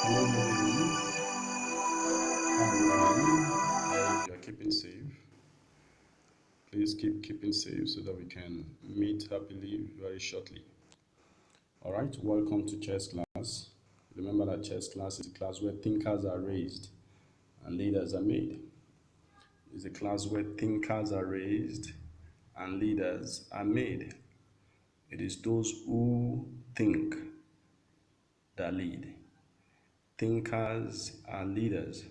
Hello, good evening. How are you doing? I hope you are keeping safe. Please keep keeping safe so that we can meet happily very shortly. All right, welcome to chess class. Remember that chess class is a class where thinkers are raised and leaders are made. It's a class where thinkers are raised and leaders are made. It is those who think that lead. Thinkers are leaders.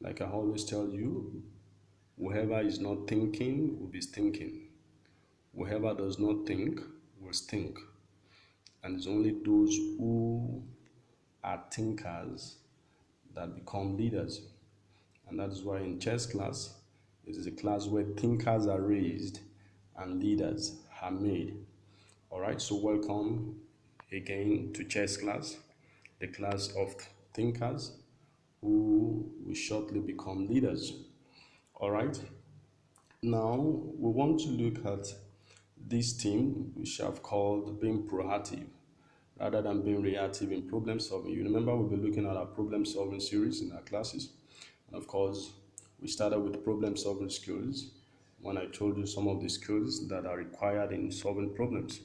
Like I always tell you, whoever is not thinking will be stinking. Whoever does not think will stink. And it's only those who are thinkers that become leaders. And that is why in chess class, it is a class where thinkers are raised and leaders are made. All right, so welcome again to chess class, the class of thinkers who will shortly become leaders. All right, now we want to look at this theme which I've called being proactive rather than being reactive in problem solving. You remember we'll be looking at our problem solving series in our classes. And of course, we started with problem solving skills when I told you some of the skills that are required in solving problems.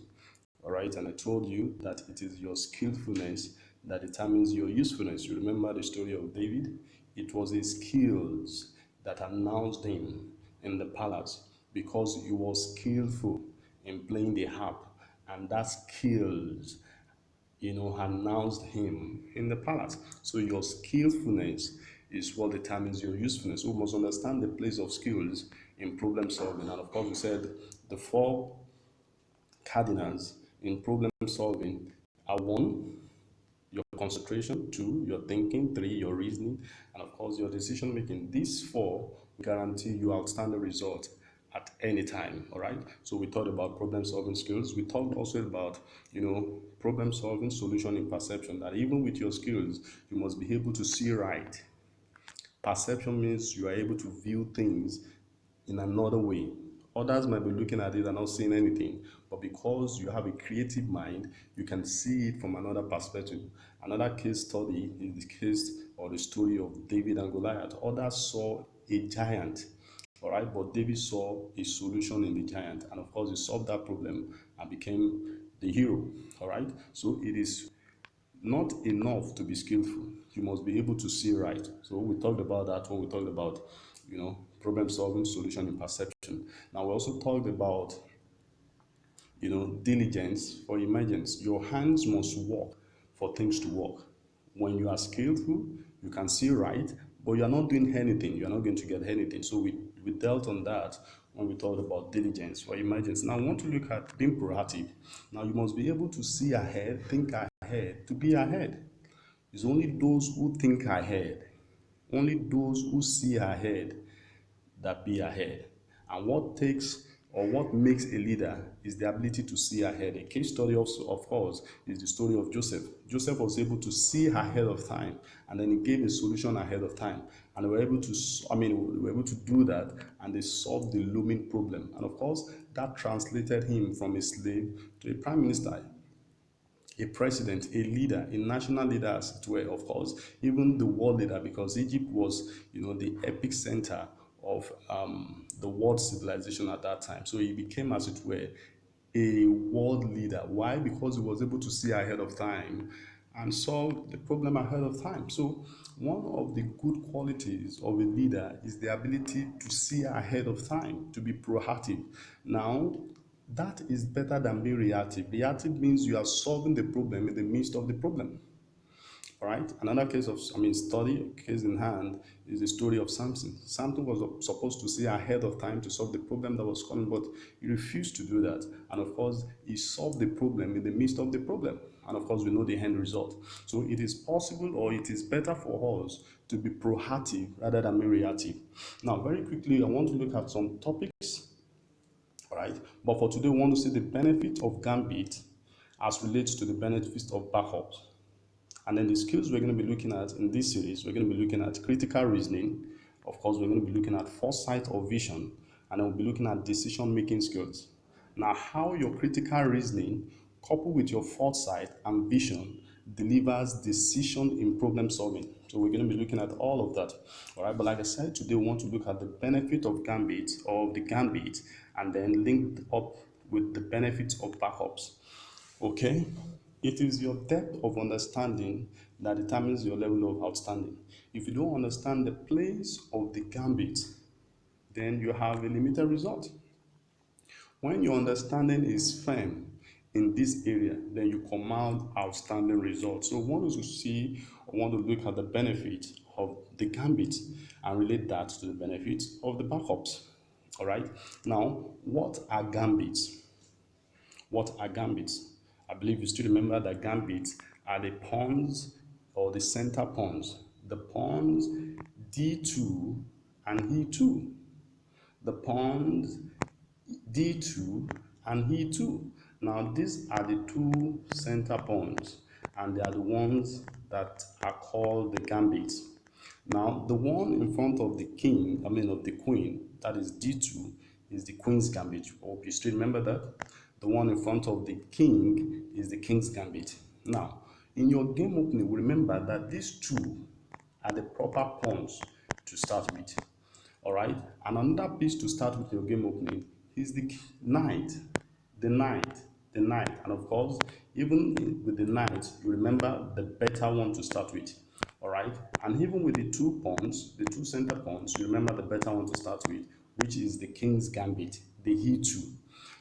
All right, and I told you that it is your skillfulness that determines your usefulness. You remember the story of David? It was his skills that announced him in the palace because he was skillful in playing the harp, and that skills announced him in the palace. So your skillfulness is what determines your usefulness. We must understand the place of skills in problem solving. And of course, we said the four cardinals in problem solving are one, your concentration, two, your thinking, three, your reasoning, and of course, your decision making. These four guarantee you outstanding result at any time. All right. So we talked about problem solving skills. We talked also about problem solving, solution in perception. That even with your skills, you must be able to see right. Perception means you are able to view things in another way. Others might be looking at it and not seeing anything, but because you have a creative mind, you can see it from another perspective. Another case study is the case or the story of David and Goliath. Others saw a giant, all right, but David saw a solution in the giant, and of course, he solved that problem and became the hero, all right. So it is not enough to be skillful. You must be able to see right. So we talked about that when we talked about, problem solving, solution, and perception. Now we also talked about, diligence for emergence. Your hands must work for things to work. When you are skillful, you can see right, but you are not doing anything. You are not going to get anything. So we dealt on that when we talked about diligence for emergence. Now I want to look at being proactive. Now you must be able to see ahead, think ahead, to be ahead. It's only those who think ahead, only those who see ahead that be ahead. And what takes or what makes a leader is the ability to see ahead. A case study also, of course, is the story of Joseph. Joseph was able to see ahead of time, and then he gave a solution ahead of time. And they were able to, we were able to do that, and they solved the looming problem. And of course, that translated him from a slave to a prime minister, a president, a leader, a national leader as it were, of course, even the world leader, because Egypt was, the epic center of the world civilization at that time. So he became, as it were, a world leader. Why? Because he was able to see ahead of time and solve the problem ahead of time. So one of the good qualities of a leader is the ability to see ahead of time, to be proactive. Now, that is better than being reactive. Reactive means you are solving the problem in the midst of the problem. All right. Another case of, study, case in hand, is the story of Samson. Samson was supposed to see ahead of time to solve the problem that was coming, but he refused to do that. And of course, he solved the problem in the midst of the problem. And of course, we know the end result. So it is possible, or it is better for us to be proactive rather than be reactive. Now, very quickly, I want to look at some topics. All right. But for today, we want to see the benefit of gambit as relates to the benefits of backup. And then the skills we're going to be looking at in this series, we're going to be looking at critical reasoning. Of course, we're going to be looking at foresight or vision, and then we'll be looking at decision-making skills. Now, how your critical reasoning, coupled with your foresight and vision, delivers decision in problem solving. So we're going to be looking at all of that. All right, but like I said, today we want to look at the benefit of gambit or of the gambit, and then link up with the benefits of backups. Okay? It is your depth of understanding that determines your level of outstanding. If you don't understand the place of the gambit, then you have a limited result. When your understanding is firm in this area, then you command outstanding results. So, we want to see, I want to look at the benefit of the gambit and relate that to the benefits of the backups. All right. Now, what are gambits? What are gambits? I believe you still remember that gambits are the pawns or the center pawns. The pawns D2 and E2. The pawns D2 and E2. Now these are the two center pawns and they are the ones that are called the gambits. Now the one in front of the king, of the queen, that is D2, is the queen's gambit. Hope you still remember that. The one in front of the king is the king's gambit. Now, in your game opening, remember that these two are the proper pawns to start with. All right, and another piece to start with your game opening is the knight, the knight, the knight, and of course, even with the knight, you remember the better one to start with. All right, and even with the two pawns, the two center pawns, you remember the better one to start with, which is the king's gambit, the E2.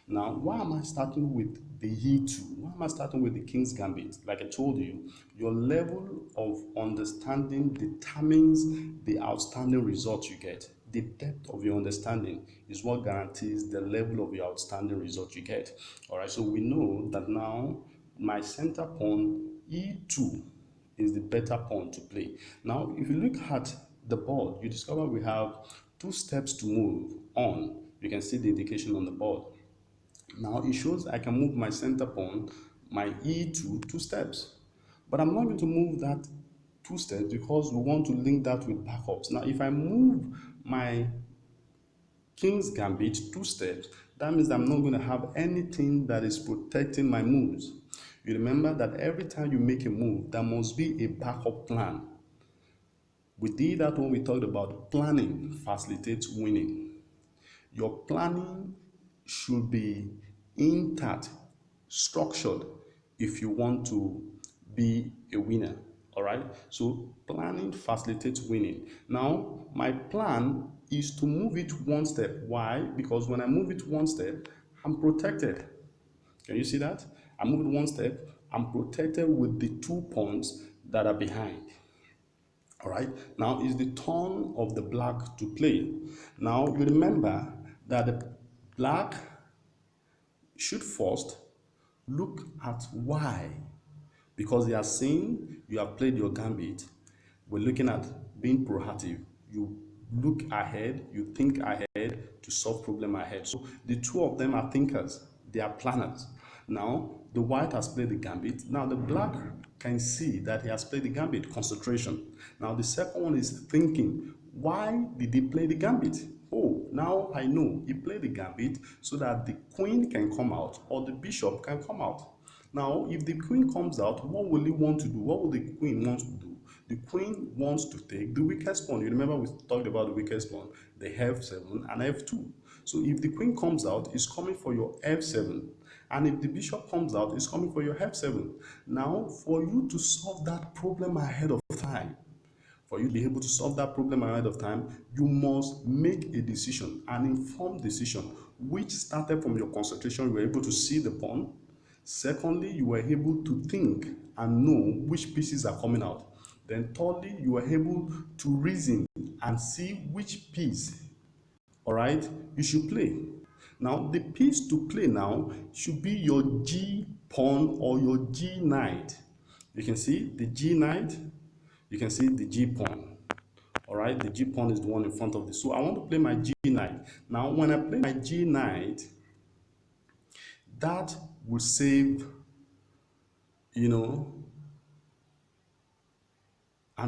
Now, why am I starting with the E2? Why am I starting with the King's Gambit? Like I told you, your level of understanding determines the outstanding results you get. The depth of your understanding is what guarantees the level of your outstanding result you get. All right, so we know that now my center pawn E2 is the better pawn to play. Now, if you look at the board, you discover we have two steps to move on. You can see the indication on the board. Now it shows I can move my center pawn, my E2, two steps. But I'm not going to move that two steps because we want to link that with backups. Now if I move my king's gambit two steps, that means I'm not going to have anything that is protecting my moves. You remember that every time you make a move, there must be a backup plan. We did that when we talked about planning facilitates winning. Your planning should be intact, structured if you want to be a winner. All right. So planning facilitates winning. Now, my plan is to move it one step. Why? Because when I move it one step, I'm protected. Can you see that? I move it one step, I'm protected with the two pawns that are behind. All right, now is the turn of the black to play. Now you remember that the black should first look at why, because they are saying you have played your gambit. We're looking at being proactive. You look ahead, you think ahead to solve problem ahead. So the two of them are thinkers, they are planners. Now the white has played the gambit. Now the black can see that he has played the gambit, concentration. Now the second one is thinking, why did he play the gambit? Oh, now I know he played the gambit so that the queen can come out or the bishop can come out. Now, if the queen comes out, what will he want to do? What will the queen want to do? The queen wants to take the weakest pawn. You remember we talked about the weakest pawn, the f7 and f2. So if the queen comes out, it's coming for your f7. And if the bishop comes out, it's coming for your f7. Now, for you to solve that problem ahead of time, for you to be able to solve that problem ahead of time, you must make a decision, an informed decision, which started from your concentration. You were able to see the pawn. Secondly, you were able to think and know which pieces are coming out. Then thirdly, you were able to reason and see which piece, all right, you should play. Now, the piece to play now should be your G pawn or your G knight. You can see the G knight, you can see the G pawn. All right, the G pawn is the one in front of this. So I want to play my G knight. Now, when I play my G knight, that will save, and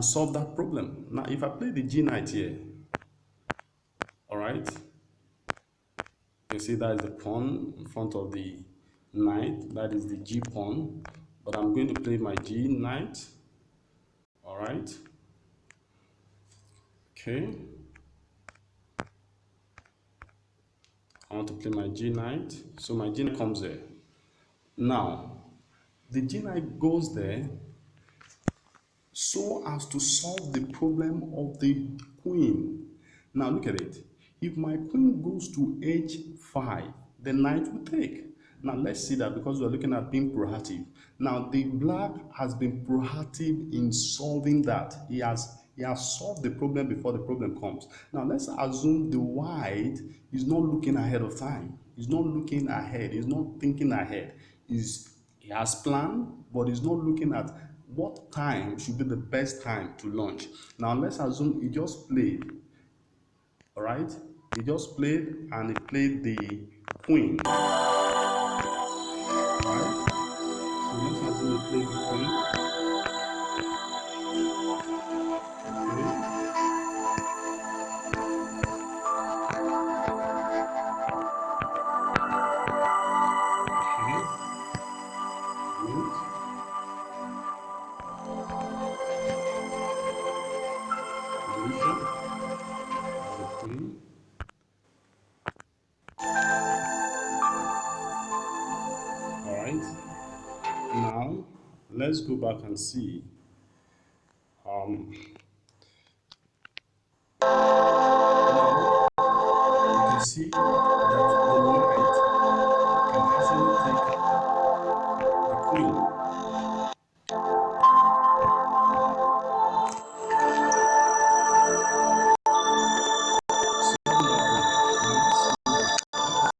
solve that problem. Now, if I play the G knight here, all right, you can see that is the pawn in front of the knight. That is the G pawn. but I'm going to play my G knight. All right. Okay. I want to play my G knight. So my G knight comes there. Now, the G knight goes there so as to solve the problem of the queen. Now look at it. If my queen goes to h5, the knight will take. Now let's see that because we're looking at being proactive. Now the black has been proactive in solving that. He has solved the problem before the problem comes. Now let's assume the white is not looking ahead of time. He's not looking ahead. He's not thinking ahead. He has planned, but he's not looking at what time should be the best time to launch. Now let's assume he just played, all right? He just played and he played the queen, right? So let's assume he played the queen. Okay, okay, good. Position of the queen. All right. Now let's go back and see. Um, Now you can see that the knight can actually take the queen. Solving that problem. Now let's move back. Let us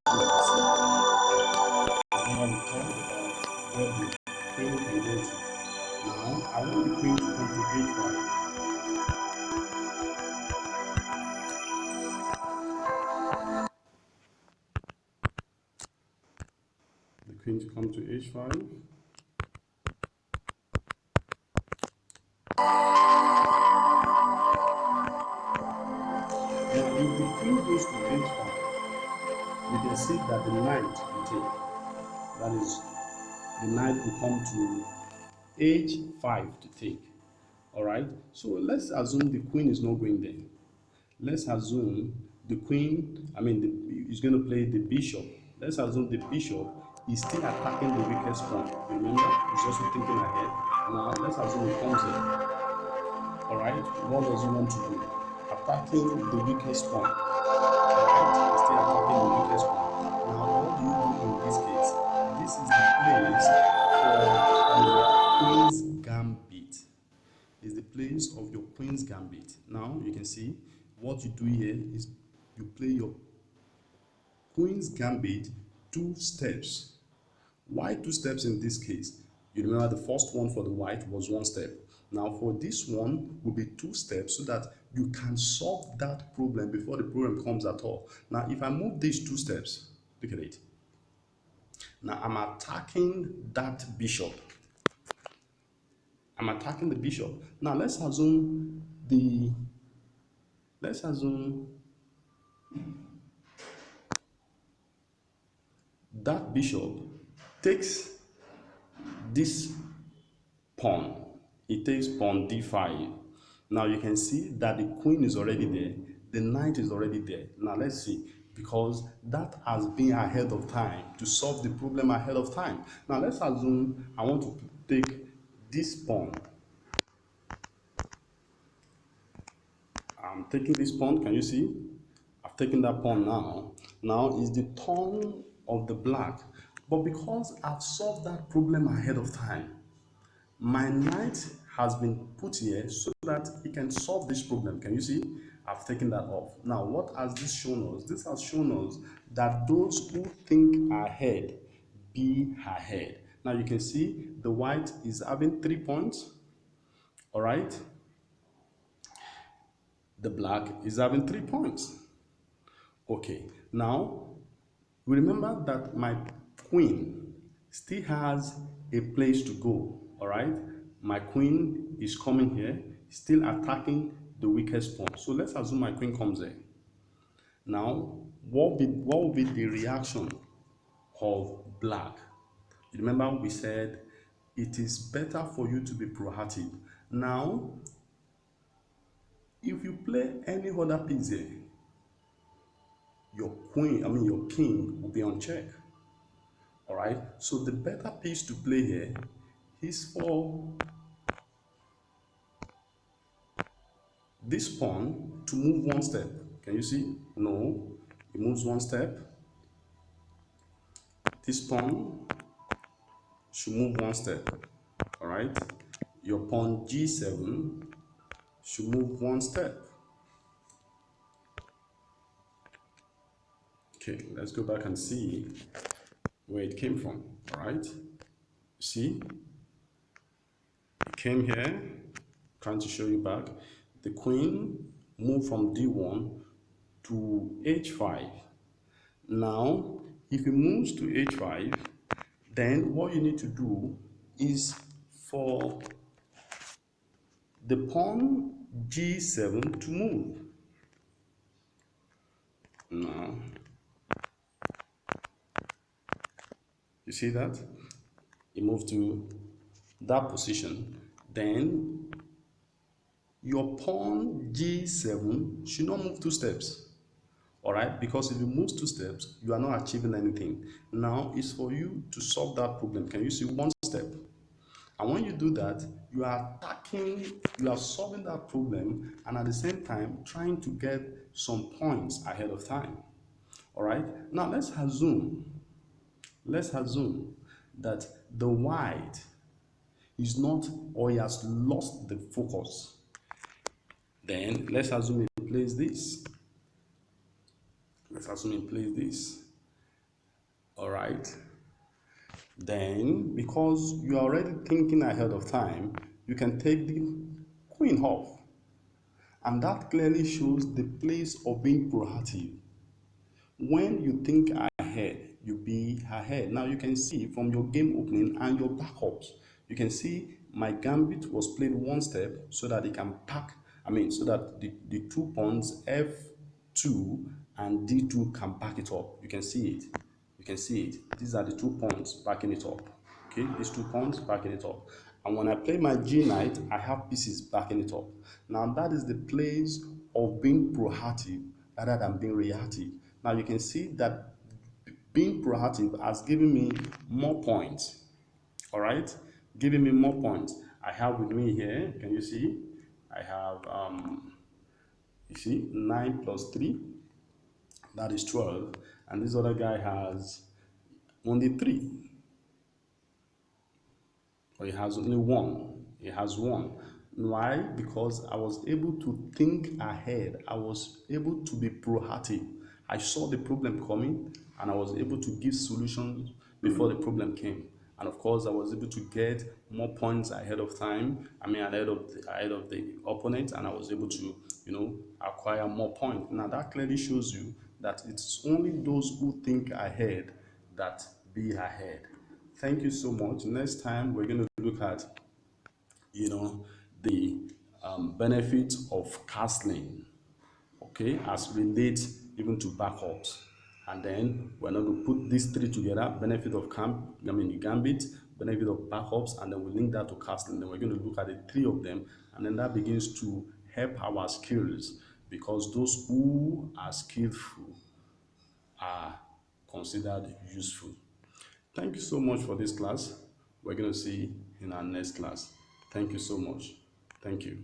go and see. Remember we talked about where the queen can go to. Now I want the queen to come to h5. The queen to come to h5. Now if the queen goes to h5, you can see that the knight will take. That is, the knight will come to h5 to take. All right. So let's assume the queen is not going there. Let's assume the queen, is going to play the bishop. Let's assume the bishop is still attacking the weakest point. Remember, he's also thinking ahead. Now, let's assume he comes in. All right, what does he want to do? Attacking the weakest point. All right, he's still attacking the weakest point. Now, what do you do in this case? This is the place for your queen's gambit. Is the place of your queen's gambit. Now you can see what you do here is you play your queen's gambit 2 steps. Why 2 steps in this case? You remember the first one for the white was 1 step. Now for this one will be 2 steps so that you can solve that problem before the problem comes at all. Now if I move these 2 steps, look at it. Now I'm attacking that bishop. I'm attacking the bishop. Now let's assume that bishop takes this pawn. It takes pawn d5. Now you can see that the queen is already there. The knight is already there. Now let's see, because that has been ahead of time to solve the problem ahead of time. Now let's assume I want to take this pawn. I'm taking this pawn. Can you see? I've taken that pawn now. Now is the turn of the black. But because I've solved that problem ahead of time, my knight has been put here so that he can solve this problem. Can you see? I've taken that off. Now, what has this shown us? This has shown us that those who think ahead be ahead. Now, you can see the white is having 3 points. All right. The black is having 3 points. Okay. Now, remember that my queen still has a place to go. All right, my queen is coming here, still attacking the weakest pawn. So let's assume my queen comes there. Now what will be the reaction of black? You remember we said it is better for you to be proactive. Now, if you play any other piece here, your queen, I mean your king will be on check. All right. So the better piece to play here is for this pawn to move one step. Can you see? No, it moves one step. This pawn should move one step. All right. Your pawn g7 should move one step. Okay, let's go back and see where it came from. All right. See, it came here. Trying to show you back. The queen moved from d1 to h5. Now, if it moves to h5, then what you need to do is for the pawn g7 to move. Now, you see that? It moved to that position. Then, your pawn g7 should not move two steps. All right, because if you move two steps, you are not achieving anything. Now it's for you to solve that problem. Can you see one step? And when you do that, you are attacking, you are solving that problem, and at the same time trying to get some points ahead of time. All right, now let's assume that the white is not, or he has lost the focus. Then let's assume he plays this. Let's assume he plays this. All right. Then, because you are already thinking ahead of time, you can take the queen off. And that clearly shows the place of being proactive. When you think ahead, you be ahead. Now you can see from your game opening and your backups, you can see my gambit was played one step so that it can pack, so that the 2 pawns f2 and d2 can back it up. You can see it. You can see it. These are the 2 pawns backing it up. Okay, these 2 pawns backing it up. And when I play my G knight, I have pieces backing it up. Now that is the place of being proactive rather than being reactive. Now you can see that being proactive has given me more points. All right, giving me more points. I have with me here, can you see? I have, you see, 9 plus 3, that is 12. And this other guy has only 3. Or he has only 1. He has 1. Why? Because I was able to think ahead. I was able to be proactive. I saw the problem coming and I was able to give solutions before the problem came. And of course, I was able to get more points ahead of time. Ahead of the opponent, and I was able to, acquire more points. Now that clearly shows you that it's only those who think ahead that be ahead. Thank you so much. Next time we're going to look at, the benefits of castling, okay, as relates even to backups. And then we're not going to put these three together: benefit of the gambit, benefit of backups, and then we link that to castling. Then we're going to look at the three of them, and then that begins to help our skills, because those who are skillful are considered useful. Thank you so much for this class. We're going to see in our next class. Thank you so much. Thank you.